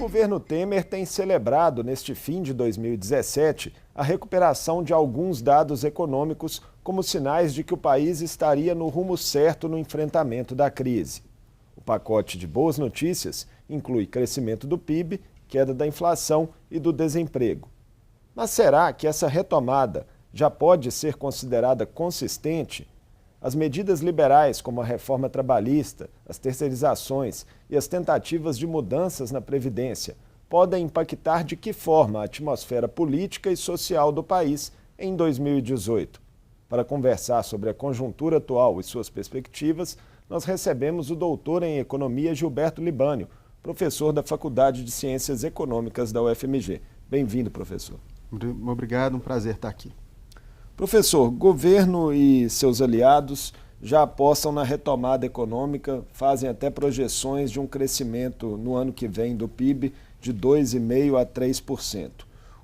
governo Temer tem celebrado, neste fim de 2017, a recuperação de alguns dados econômicos como sinais de que o país estaria no rumo certo no enfrentamento da crise. O pacote de boas notícias inclui crescimento do PIB, queda da inflação e do desemprego. Mas será que essa retomada já pode ser considerada consistente? As medidas liberais, como a reforma trabalhista, as terceirizações e as tentativas de mudanças na Previdência, podem impactar de que forma a atmosfera política e social do país em 2018? Para conversar sobre a conjuntura atual e suas perspectivas, nós recebemos o doutor em Economia Gilberto Libânio, professor da Faculdade de Ciências Econômicas da UFMG. Bem-vindo, professor. Obrigado, um prazer estar aqui. Professor, governo e seus aliados já apostam na retomada econômica, fazem até projeções de um crescimento no ano que vem do PIB de 2,5% a 3%.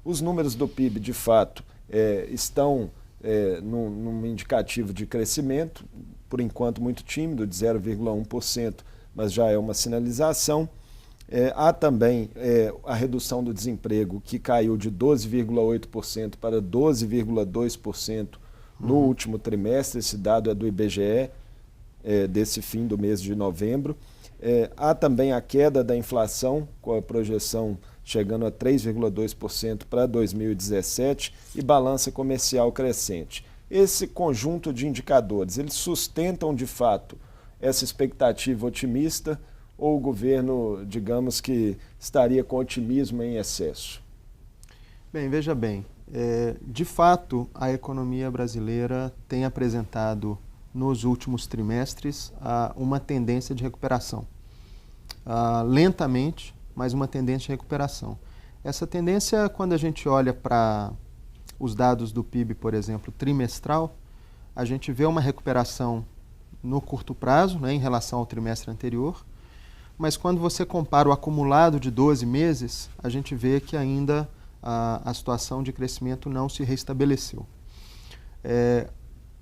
Os números do PIB, de fato, estão num indicativo de crescimento, por enquanto muito tímido, de 0,1%, mas já é uma sinalização. Há também a redução do desemprego, que caiu de 12,8% para 12,2% no último trimestre. Esse dado é do IBGE, desse fim do mês de novembro. Há também a queda da inflação, com a projeção chegando a 3,2% para 2017 e balança comercial crescente. Esse conjunto de indicadores, eles sustentam de fato essa expectativa otimista, ou o governo, digamos que, estaria com otimismo em excesso? Bem, veja bem, de fato a economia brasileira tem apresentado nos últimos trimestres uma tendência de recuperação. Lentamente, mas uma tendência de recuperação. Essa tendência, quando a gente olha para os dados do PIB, por exemplo, trimestral, a gente vê uma recuperação no curto prazo, né, em relação ao trimestre anterior, mas quando você compara o acumulado de 12 meses, a gente vê que ainda a situação de crescimento não se restabeleceu.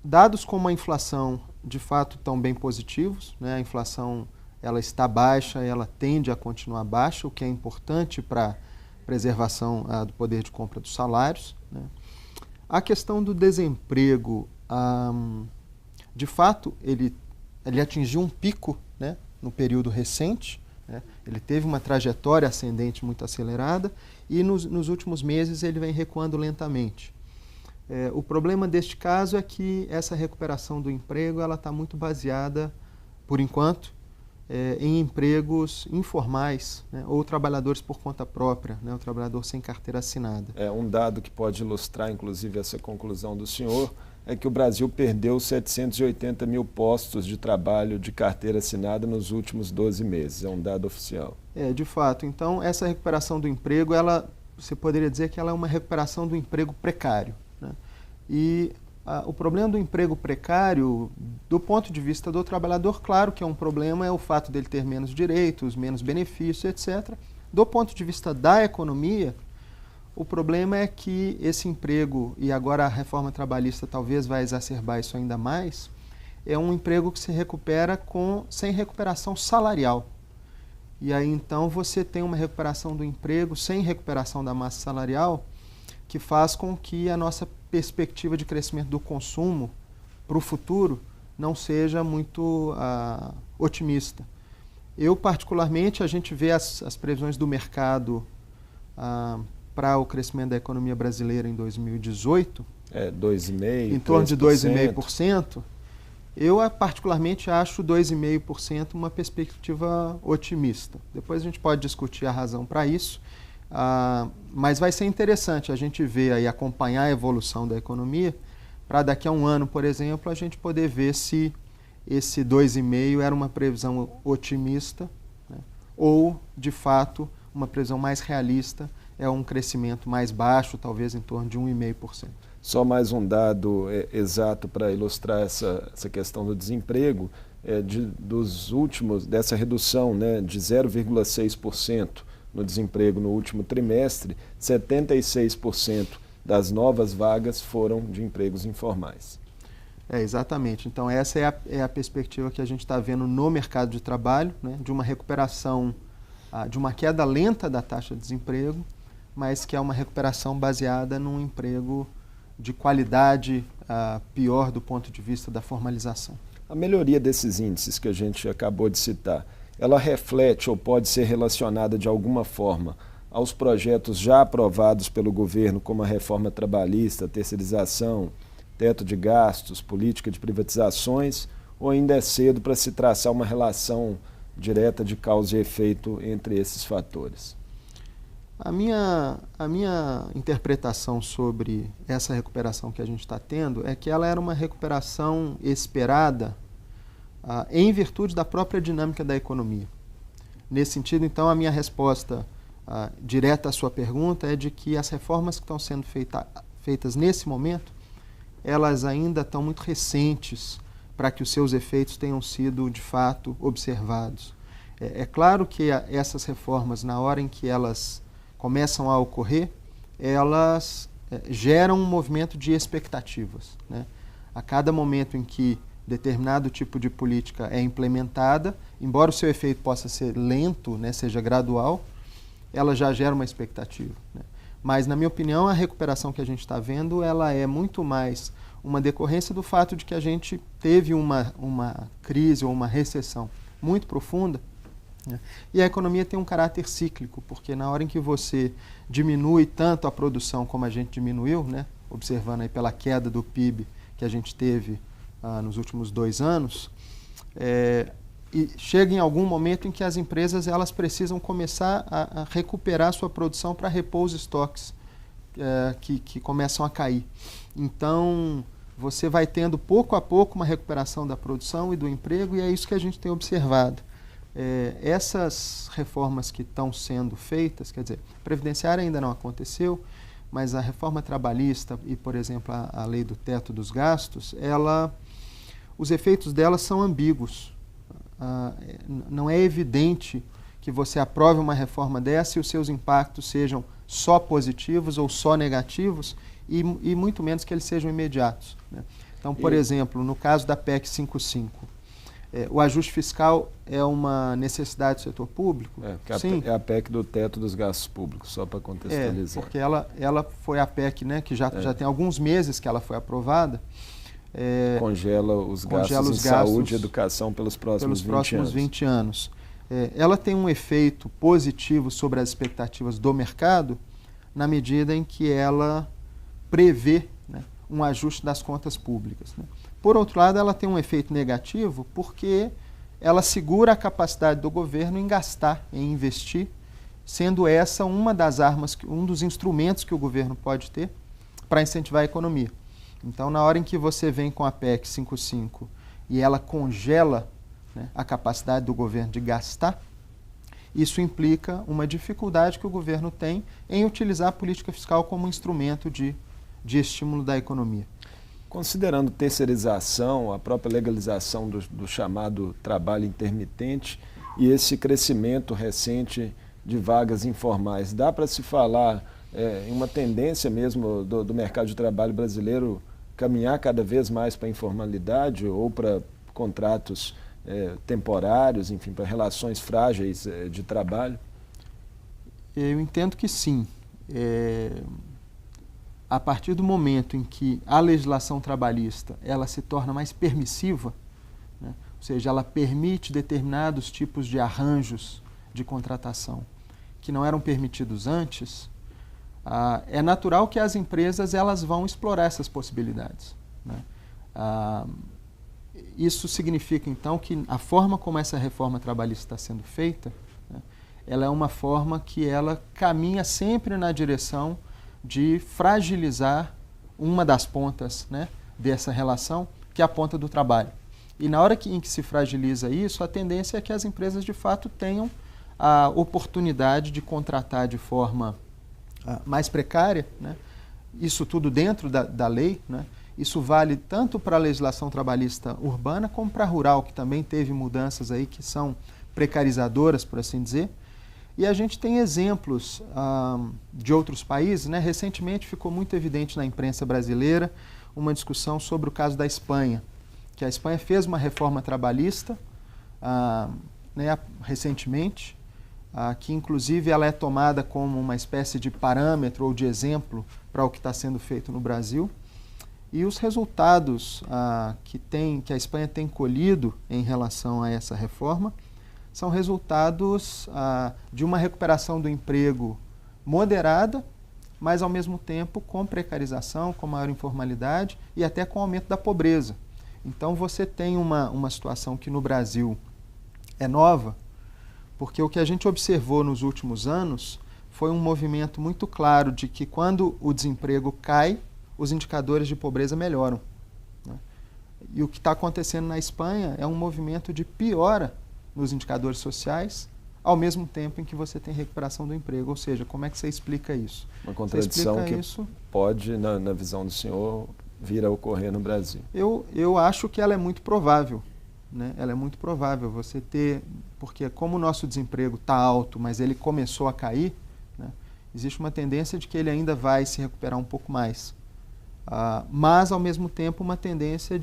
Dados como a inflação, de fato, estão bem positivos, né? A inflação ela está baixa, ela tende a continuar baixa, o que é importante para a preservação do poder de compra dos salários, né? A questão do desemprego, de fato, ele atingiu um pico, né, no período recente, né? Ele teve uma trajetória ascendente muito acelerada e nos últimos meses ele vem recuando lentamente. O problema deste caso é que essa recuperação do emprego ela está muito baseada, por enquanto, em empregos informais, né, ou trabalhadores por conta própria, né, o trabalhador sem carteira assinada. Um dado que pode ilustrar, inclusive, essa conclusão do senhor é que o Brasil perdeu 780 mil postos de trabalho de carteira assinada nos últimos 12 meses. É um dado oficial. De fato. Então, essa recuperação do emprego, você poderia dizer que ela é uma recuperação do emprego precário, né? E o problema do emprego precário, do ponto de vista do trabalhador, claro que é um problema, é o fato dele ter menos direitos, menos benefícios, etc. Do ponto de vista da economia, o problema é que esse emprego, e agora a reforma trabalhista talvez vai exacerbar isso ainda mais, é um emprego que se recupera sem recuperação salarial. E aí então você tem uma recuperação do emprego sem recuperação da massa salarial, que faz com que a nossa perspectiva de crescimento do consumo para o futuro não seja muito otimista. Eu, particularmente, a gente vê as previsões do mercado para o crescimento da economia brasileira em 2018, 2,5%, em torno de 2,5%. Eu, particularmente, acho 2,5% uma perspectiva otimista. Depois a gente pode discutir a razão para isso. Mas vai ser interessante a gente ver aí, acompanhar a evolução da economia, para daqui a um ano, por exemplo, a gente poder ver se esse 2,5% era uma previsão otimista, né, ou, de fato, uma previsão mais realista, é um crescimento mais baixo, talvez em torno de 1,5%. Só mais um dado exato para ilustrar essa questão do desemprego, dessa redução, né, de 0,6%, no desemprego no último trimestre, 76% das novas vagas foram de empregos informais. Exatamente. Então essa é a perspectiva que a gente está vendo no mercado de trabalho, né, de uma recuperação de uma queda lenta da taxa de desemprego, mas que é uma recuperação baseada num emprego de qualidade pior do ponto de vista da formalização. A melhoria desses índices que a gente acabou de citar, ela reflete ou pode ser relacionada de alguma forma aos projetos já aprovados pelo governo, como a reforma trabalhista, a terceirização, teto de gastos, política de privatizações, ou ainda é cedo para se traçar uma relação direta de causa e efeito entre esses fatores? A minha interpretação sobre essa recuperação que a gente está tendo é que ela era uma recuperação esperada em virtude da própria dinâmica da economia. Nesse sentido, então, a minha resposta direta à sua pergunta é de que as reformas que estão sendo feitas nesse momento, elas ainda estão muito recentes para que os seus efeitos tenham sido, de fato, observados. É claro que essas reformas, na hora em que elas começam a ocorrer, elas geram um movimento de expectativas, né? A cada momento em que determinado tipo de política é implementada, embora o seu efeito possa ser lento, né, seja gradual, ela já gera uma expectativa, né? Mas, na minha opinião, a recuperação que a gente está vendo, ela é muito mais uma decorrência do fato de que a gente teve uma crise ou uma recessão muito profunda, né? E a economia tem um caráter cíclico, porque na hora em que você diminui tanto a produção como a gente diminuiu, né, observando aí pela queda do PIB que a gente teve nos últimos 2 anos, e chega em algum momento em que as empresas elas precisam começar a recuperar sua produção para repor os estoques que começam a cair. Então, você vai tendo pouco a pouco uma recuperação da produção e do emprego, e é isso que a gente tem observado. Essas reformas que estão sendo feitas, quer dizer, a previdenciária ainda não aconteceu, mas a reforma trabalhista e, por exemplo, a lei do teto dos gastos, os efeitos dela são ambíguos. Não é evidente que você aprove uma reforma dessa e os seus impactos sejam só positivos ou só negativos, e muito menos que eles sejam imediatos, né? Então, por exemplo, no caso da PEC 55, o ajuste fiscal é uma necessidade do setor público? Sim. É a PEC do teto dos gastos públicos, só para contextualizar. Porque ela foi a PEC, né, que já tem alguns meses que ela foi aprovada. Congela os gastos em saúde e educação pelos próximos 20 anos. Ela tem um efeito positivo sobre as expectativas do mercado na medida em que ela prevê, né, um ajuste das contas públicas, né? Por outro lado, ela tem um efeito negativo porque ela segura a capacidade do governo em gastar, em investir, sendo essa uma das armas, um dos instrumentos que o governo pode ter para incentivar a economia. Então, na hora em que você vem com a PEC 55 e ela congela, né, a capacidade do governo de gastar, isso implica uma dificuldade que o governo tem em utilizar a política fiscal como instrumento de estímulo da economia. Considerando terceirização, a própria legalização do chamado trabalho intermitente e esse crescimento recente de vagas informais, dá para se falar em uma tendência mesmo do mercado de trabalho brasileiro caminhar cada vez mais para a informalidade ou para contratos temporários, enfim, para relações frágeis de trabalho? Eu entendo que sim. A partir do momento em que a legislação trabalhista ela se torna mais permissiva, né, ou seja, ela permite determinados tipos de arranjos de contratação que não eram permitidos antes, é natural que as empresas elas vão explorar essas possibilidades, né? Isso significa, então, que a forma como essa reforma trabalhista está sendo feita, né, ela é uma forma que ela caminha sempre na direção de fragilizar uma das pontas, né, dessa relação, que é a ponta do trabalho. E na hora em que se fragiliza isso, a tendência é que as empresas, de fato, tenham a oportunidade de contratar de forma mais precária, né? Isso tudo dentro da lei, né? Isso vale tanto para a legislação trabalhista urbana como para a rural, que também teve mudanças aí que são precarizadoras, por assim dizer. E a gente tem exemplos de outros países, né? Recentemente ficou muito evidente na imprensa brasileira uma discussão sobre o caso da Espanha, que a Espanha fez uma reforma trabalhista, né, recentemente, que inclusive ela é tomada como uma espécie de parâmetro ou de exemplo para o que está sendo feito no Brasil. E os resultados que a Espanha tem colhido em relação a essa reforma são resultados de uma recuperação do emprego moderada, mas ao mesmo tempo com precarização, com maior informalidade e até com aumento da pobreza. Então você tem uma situação que no Brasil é nova, porque o que a gente observou nos últimos anos foi um movimento muito claro de que quando o desemprego cai, os indicadores de pobreza melhoram, né? E o que está acontecendo na Espanha é um movimento de piora nos indicadores sociais, ao mesmo tempo em que você tem recuperação do emprego. Ou seja, como é que você explica isso? Uma contradição que pode, na visão do senhor, vir a ocorrer no Brasil. Eu acho que ela é muito provável, né? Ela é muito provável você ter, porque como o nosso desemprego está alto, mas ele começou a cair, né? Existe uma tendência de que ele ainda vai se recuperar um pouco mais. Mas, ao mesmo tempo, uma tendência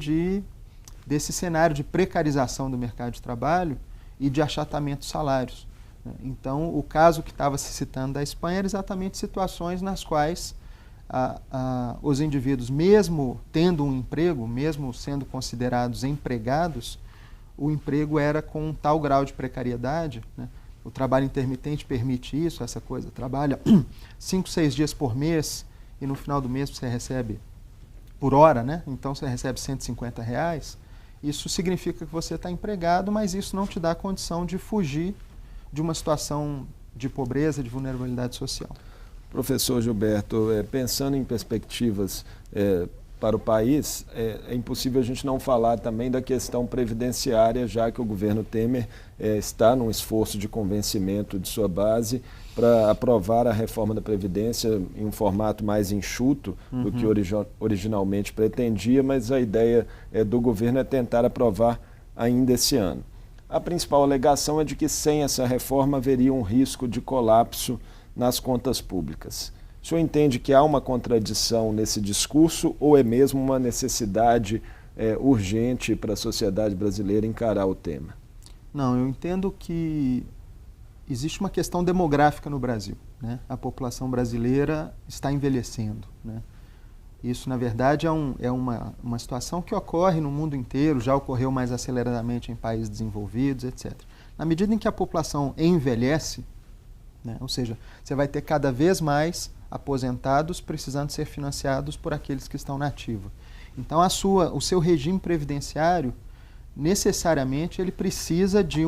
desse cenário de precarização do mercado de trabalho e de achatamento de salários, né? Então, o caso que estava se citando da Espanha era exatamente situações nas quais os indivíduos, mesmo tendo um emprego, mesmo sendo considerados empregados, o emprego era com um tal grau de precariedade, né? O trabalho intermitente permite isso, essa coisa, trabalha 5, 6 dias por mês e no final do mês você recebe por hora, né? Então você recebe R$150. Isso significa que você está empregado, mas isso não te dá a condição de fugir de uma situação de pobreza, de vulnerabilidade social. Professor Gilberto, pensando em perspectivas para o país, é impossível a gente não falar também da questão previdenciária, já que o governo Temer está num esforço de convencimento de sua base para aprovar a reforma da Previdência em um formato mais enxuto do que originalmente pretendia, mas a ideia do governo é tentar aprovar ainda esse ano. A principal alegação é de que sem essa reforma haveria um risco de colapso nas contas públicas. O senhor entende que há uma contradição nesse discurso ou é mesmo uma necessidade urgente para a sociedade brasileira encarar o tema? Não, eu entendo que existe uma questão demográfica no Brasil, né? A população brasileira está envelhecendo, né? Isso, na verdade, é uma situação que ocorre no mundo inteiro, já ocorreu mais aceleradamente em países desenvolvidos, etc. Na medida em que a população envelhece, né? Ou seja, você vai ter cada vez mais aposentados precisando ser financiados por aqueles que estão na ativa. Então, o seu regime previdenciário, necessariamente, ele precisa de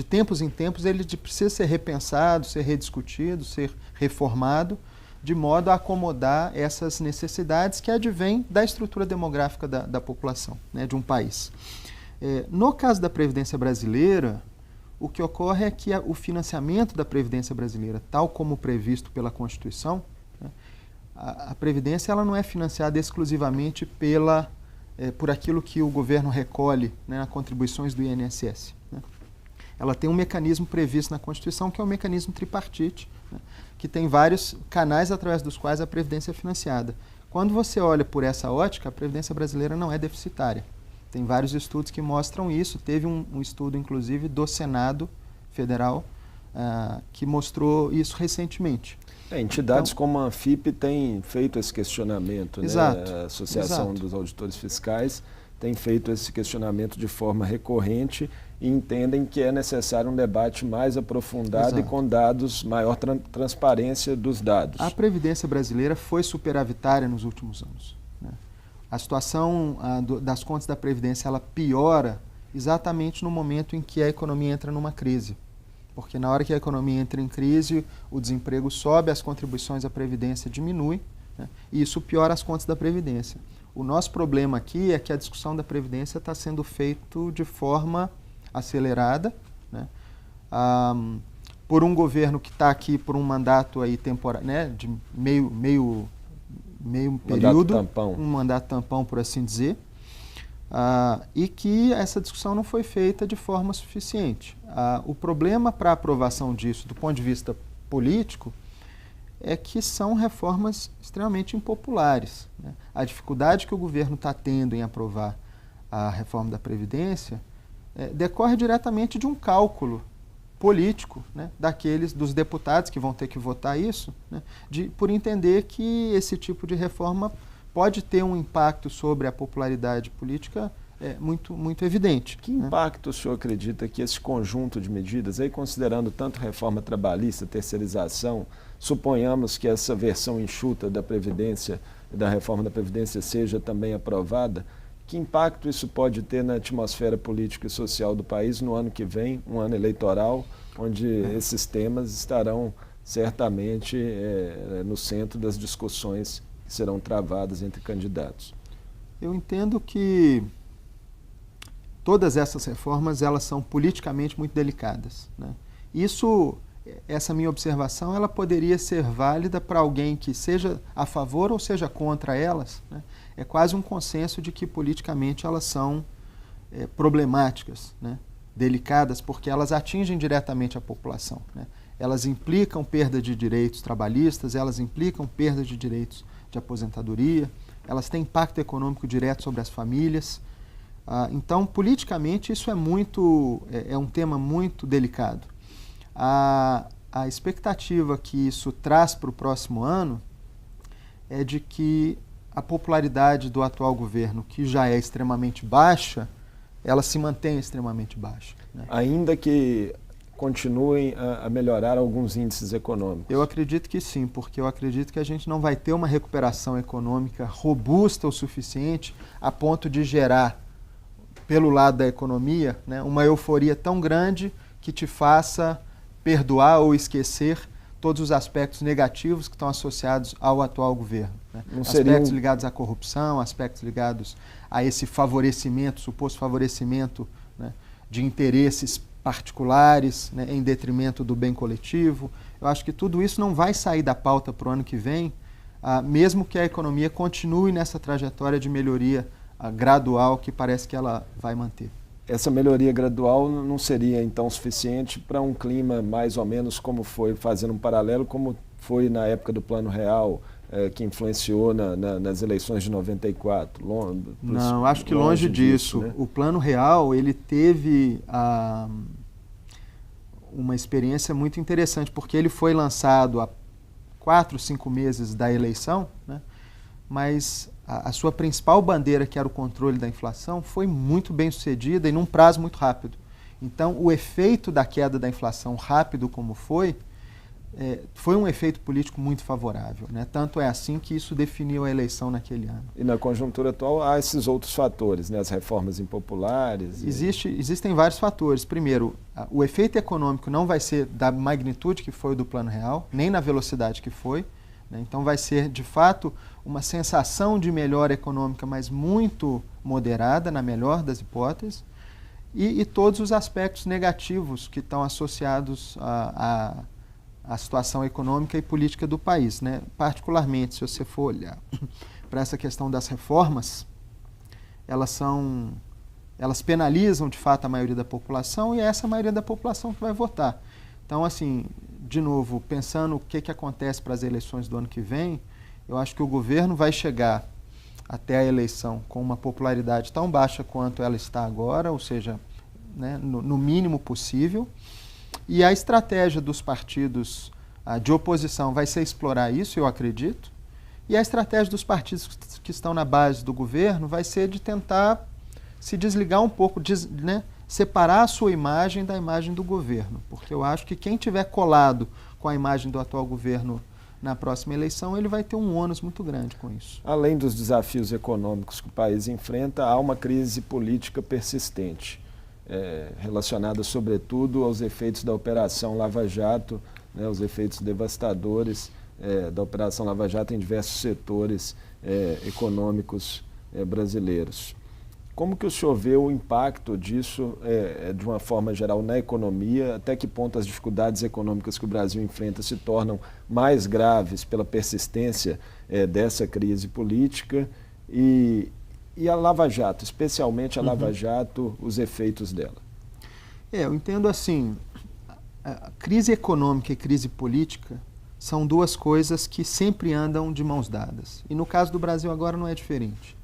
tempos em tempos, ele precisa ser repensado, ser rediscutido, ser reformado, de modo a acomodar essas necessidades que advêm da estrutura demográfica da população, né, de um país. No caso da Previdência brasileira, o que ocorre é que o financiamento da Previdência brasileira, tal como previsto pela Constituição, né, a Previdência ela não é financiada exclusivamente por aquilo que o governo recolhe, né, nas contribuições do INSS, né. Ela tem um mecanismo previsto na Constituição, que é o mecanismo tripartite, né, que tem vários canais através dos quais a Previdência é financiada. Quando você olha por essa ótica, a Previdência brasileira não é deficitária. Tem vários estudos que mostram isso. Teve um estudo, inclusive, do Senado Federal, que mostrou isso recentemente. Entidades como a Anfip têm feito esse questionamento, exato, né? A Associação dos Auditores Fiscais tem feito esse questionamento de forma recorrente e entendem que é necessário um debate mais aprofundado e com dados, maior transparência dos dados. A Previdência brasileira foi superavitária nos últimos anos, né? A situação das contas da Previdência ela piora exatamente no momento em que a economia entra numa crise. Porque na hora que a economia entra em crise, o desemprego sobe, as contribuições à Previdência diminuem, né? E isso piora as contas da Previdência. O nosso problema aqui é que a discussão da Previdência está sendo feita de forma acelerada, né? Por um governo que está aqui por um mandato aí temporário, né? De meio período, um mandato tampão, por assim dizer, e que essa discussão não foi feita de forma suficiente. O problema para a aprovação disso, do ponto de vista político, é que são reformas extremamente impopulares, né? A dificuldade que o governo está tendo em aprovar a reforma da Previdência decorre diretamente de um cálculo político, né, dos deputados que vão ter que votar isso, né, por entender que esse tipo de reforma pode ter um impacto sobre a popularidade política muito, muito evidente. Que impacto o senhor acredita que esse conjunto de medidas, aí considerando tanto reforma trabalhista, terceirização, suponhamos que essa versão enxuta da Previdência, da reforma da Previdência seja também aprovada, que impacto isso pode ter na atmosfera política e social do país no ano que vem, um ano eleitoral, onde esses temas estarão certamente no centro das discussões que serão travadas entre candidatos? Eu entendo que todas essas reformas elas são politicamente muito delicadas, né? Essa minha observação, ela poderia ser válida para alguém que seja a favor ou seja contra elas, né? É quase um consenso de que politicamente elas são problemáticas, né? Delicadas, porque elas atingem diretamente a população, né? Elas implicam perda de direitos trabalhistas, elas implicam perda de direitos de aposentadoria, elas têm impacto econômico direto sobre as famílias. Então, politicamente, isso é um tema muito delicado. A expectativa que isso traz para o próximo ano é de que a popularidade do atual governo, que já é extremamente baixa, ela se mantenha extremamente baixa, né? Ainda que continuem a melhorar alguns índices econômicos? Eu acredito que sim, porque eu acredito que a gente não vai ter uma recuperação econômica robusta o suficiente a ponto de gerar, pelo lado da economia, né, uma euforia tão grande que te faça perdoar ou esquecer todos os aspectos negativos que estão associados ao atual governo, né? Aspectos ligados à corrupção, aspectos ligados a esse favorecimento, suposto favorecimento, né, de interesses particulares, né, em detrimento do bem coletivo. Eu acho que tudo isso não vai sair da pauta para o ano que vem, mesmo que a economia continue nessa trajetória de melhoria gradual que parece que ela vai manter. Essa melhoria gradual não seria, então, suficiente para um clima mais ou menos como foi, fazendo um paralelo, como foi na época do Plano Real, que influenciou nas eleições de 94? Não, acho que longe disso. Né? O Plano Real, ele teve uma experiência muito interessante, porque ele foi lançado há 4, 5 meses da eleição, né? Mas a sua principal bandeira, que era o controle da inflação, foi muito bem sucedida e num prazo muito rápido. Então, o efeito da queda da inflação rápido como foi um efeito político muito favorável, né? Tanto é assim que isso definiu a eleição naquele ano. E na conjuntura atual há esses outros fatores, né? As reformas impopulares? Existem vários fatores. Primeiro, o efeito econômico não vai ser da magnitude que foi o do Plano Real, nem na velocidade que foi, né? Então vai ser, de fato, uma sensação de melhora econômica, mas muito moderada, na melhor das hipóteses, e todos os aspectos negativos que estão associados à situação econômica e política do país, né? Particularmente, se você for olhar para essa questão das reformas, elas penalizam, de fato, a maioria da população, e é essa maioria da população que vai votar. Então, assim, de novo, pensando o que acontece para as eleições do ano que vem, eu acho que o governo vai chegar até a eleição com uma popularidade tão baixa quanto ela está agora, ou seja, né, no mínimo possível, e a estratégia dos partidos de oposição vai ser explorar isso, eu acredito, e a estratégia dos partidos que estão na base do governo vai ser de tentar se desligar um pouco, né, separar a sua imagem da imagem do governo, porque eu acho que quem tiver colado com a imagem do atual governo na próxima eleição, ele vai ter um ônus muito grande com isso. Além dos desafios econômicos que o país enfrenta, há uma crise política persistente, relacionada sobretudo aos efeitos da Operação Lava Jato, né, os efeitos devastadores da Operação Lava Jato em diversos setores econômicos brasileiros. Como que o senhor vê o impacto disso, de uma forma geral, na economia? Até que ponto as dificuldades econômicas que o Brasil enfrenta se tornam mais graves pela persistência dessa crise política? E a Lava Jato, especialmente a Lava Jato, os efeitos dela? Eu entendo assim, a crise econômica e crise política são duas coisas que sempre andam de mãos dadas. E no caso do Brasil agora não é diferente.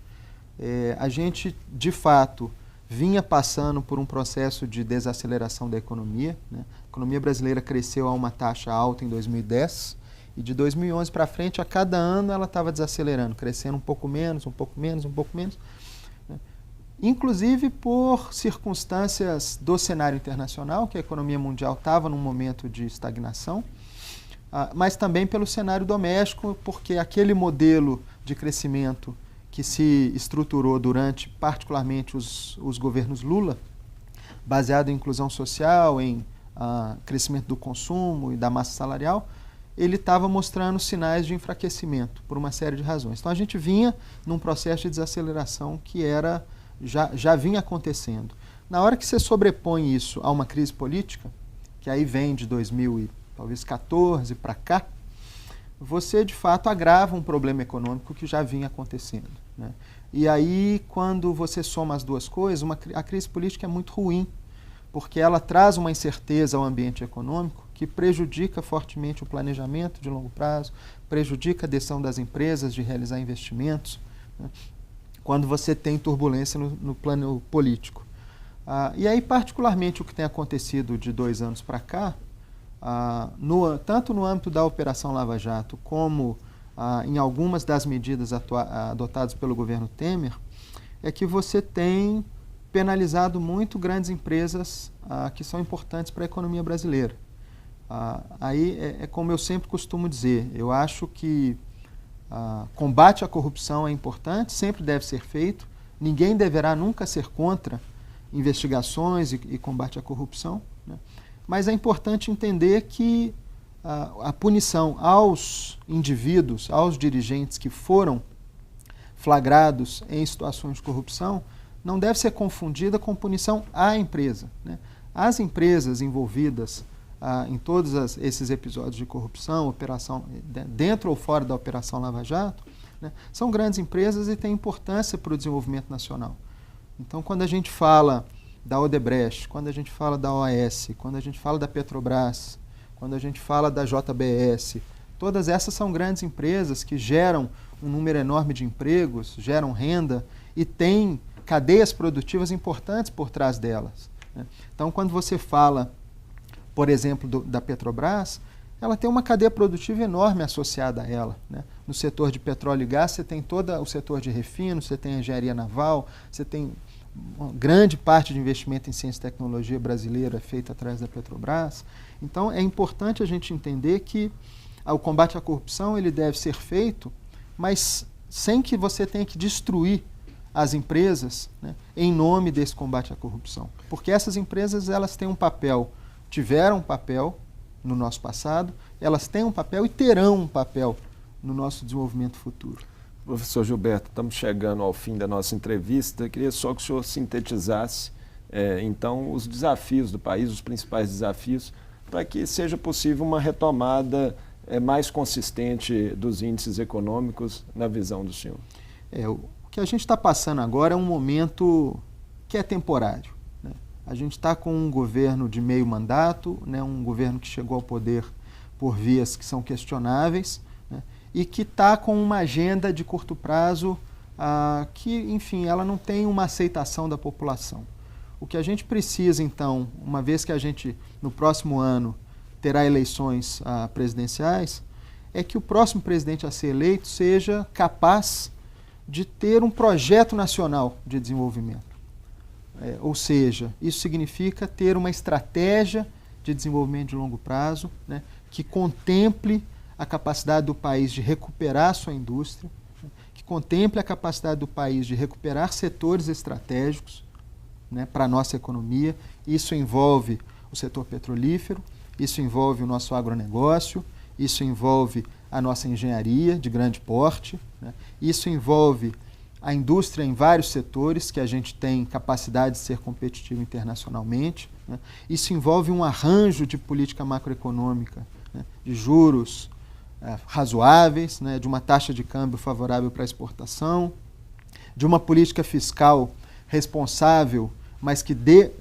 A gente, de fato, vinha passando por um processo de desaceleração da economia, né? A economia brasileira cresceu a uma taxa alta em 2010 e de 2011 para frente, a cada ano ela estava desacelerando, crescendo um pouco menos, um pouco menos, um pouco menos, né? Inclusive por circunstâncias do cenário internacional, que a economia mundial estava num momento de estagnação, mas também pelo cenário doméstico, porque aquele modelo de crescimento que se estruturou durante, particularmente, os governos Lula, baseado em inclusão social, em crescimento do consumo e da massa salarial, ele estava mostrando sinais de enfraquecimento por uma série de razões. Então a gente vinha num processo de desaceleração que já vinha acontecendo. Na hora que você sobrepõe isso a uma crise política, que aí vem de 2014 para cá, você de fato agrava um problema econômico que já vinha acontecendo, né? E aí, quando você soma as duas coisas, a crise política é muito ruim, porque ela traz uma incerteza ao ambiente econômico que prejudica fortemente o planejamento de longo prazo, prejudica a decisão das empresas de realizar investimentos, né, quando você tem turbulência no plano político. E aí, particularmente, o que tem acontecido de 2 anos para cá, tanto no âmbito da Operação Lava Jato como em algumas das medidas adotadas pelo governo Temer, é que você tem penalizado muito grandes empresas que são importantes para a economia brasileira. Aí é como eu sempre costumo dizer, eu acho que combate à corrupção é importante, sempre deve ser feito, ninguém deverá nunca ser contra investigações e combate à corrupção, né? Mas é importante entender que a punição aos indivíduos, aos dirigentes que foram flagrados em situações de corrupção, não deve ser confundida com punição à empresa, né? As empresas envolvidas em todos esses episódios de corrupção, dentro ou fora da Operação Lava Jato, né, são grandes empresas e têm importância para o desenvolvimento nacional. Então, quando a gente fala da Odebrecht, quando a gente fala da OAS, quando a gente fala da Petrobras, quando a gente fala da JBS, todas essas são grandes empresas que geram um número enorme de empregos, geram renda e têm cadeias produtivas importantes por trás delas, né? Então, quando você fala, por exemplo, da Petrobras, ela tem uma cadeia produtiva enorme associada a ela, né? No setor de petróleo e gás, você tem todo o setor de refino, você tem a engenharia naval, você tem uma grande parte de investimento em ciência e tecnologia brasileira feita através da Petrobras. Então, é importante a gente entender que o combate à corrupção ele deve ser feito, mas sem que você tenha que destruir as empresas, né, em nome desse combate à corrupção. Porque essas empresas elas têm um papel, tiveram um papel no nosso passado, elas têm um papel e terão um papel no nosso desenvolvimento futuro. Professor Gilberto, estamos chegando ao fim da nossa entrevista. Eu queria só que o senhor sintetizasse, então, os desafios do país, os principais desafios, para que seja possível uma retomada mais consistente dos índices econômicos na visão do senhor. O que a gente está passando agora é um momento que é temporário, né? A gente está com um governo de meio mandato, né? Um governo que chegou ao poder por vias que são questionáveis, né? E que está com uma agenda de curto prazo que, enfim, ela não tem uma aceitação da população. O que a gente precisa, então, uma vez que a gente, no próximo ano, terá eleições presidenciais, é que o próximo presidente a ser eleito seja capaz de ter um projeto nacional de desenvolvimento. Ou seja, isso significa ter uma estratégia de desenvolvimento de longo prazo, né, que contemple a capacidade do país de recuperar a sua indústria, né, que contemple a capacidade do país de recuperar setores estratégicos, né, para a nossa economia. Isso envolve o setor petrolífero, isso envolve o nosso agronegócio, isso envolve a nossa engenharia de grande porte, né? Isso envolve a indústria em vários setores que a gente tem capacidade de ser competitivo internacionalmente, né? Isso envolve um arranjo de política macroeconômica, né, de juros razoáveis, né, de uma taxa de câmbio favorável para a exportação, de uma política fiscal responsável, mas que dê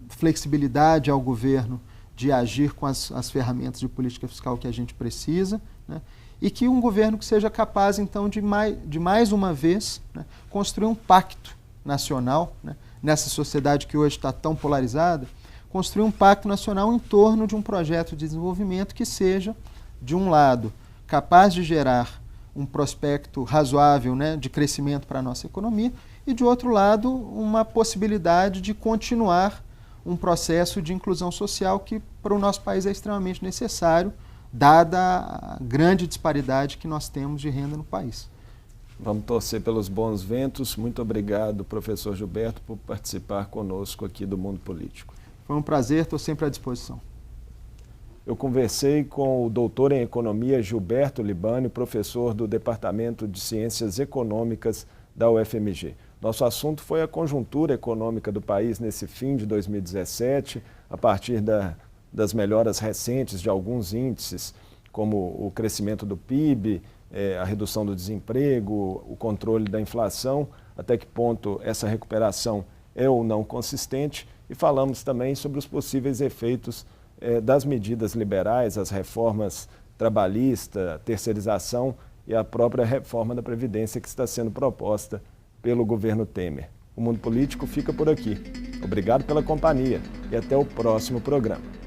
flexibilidade ao governo de agir com as ferramentas de política fiscal que a gente precisa, né? E que um governo que seja capaz, então, de mais uma vez, né, construir um pacto nacional, né, nessa sociedade que hoje está tão polarizada, construir um pacto nacional em torno de um projeto de desenvolvimento que seja, de um lado, capaz de gerar um prospecto razoável, né, de crescimento para a nossa economia, e, de outro lado, uma possibilidade de continuar um processo de inclusão social que, para o nosso país, é extremamente necessário, dada a grande disparidade que nós temos de renda no país. Vamos torcer pelos bons ventos. Muito obrigado, professor Gilberto, por participar conosco aqui do Mundo Político. Foi um prazer, estou sempre à disposição. Eu conversei com o doutor em Economia Gilberto Libânio, professor do Departamento de Ciências Econômicas da UFMG. Nosso assunto foi a conjuntura econômica do país nesse fim de 2017, a partir das melhoras recentes de alguns índices, como o crescimento do PIB, a redução do desemprego, o controle da inflação, até que ponto essa recuperação é ou não consistente, e falamos também sobre os possíveis efeitos das medidas liberais, as reformas trabalhista, terceirização e a própria reforma da Previdência que está sendo proposta pelo governo Temer. O Mundo Político fica por aqui. Obrigado pela companhia e até o próximo programa.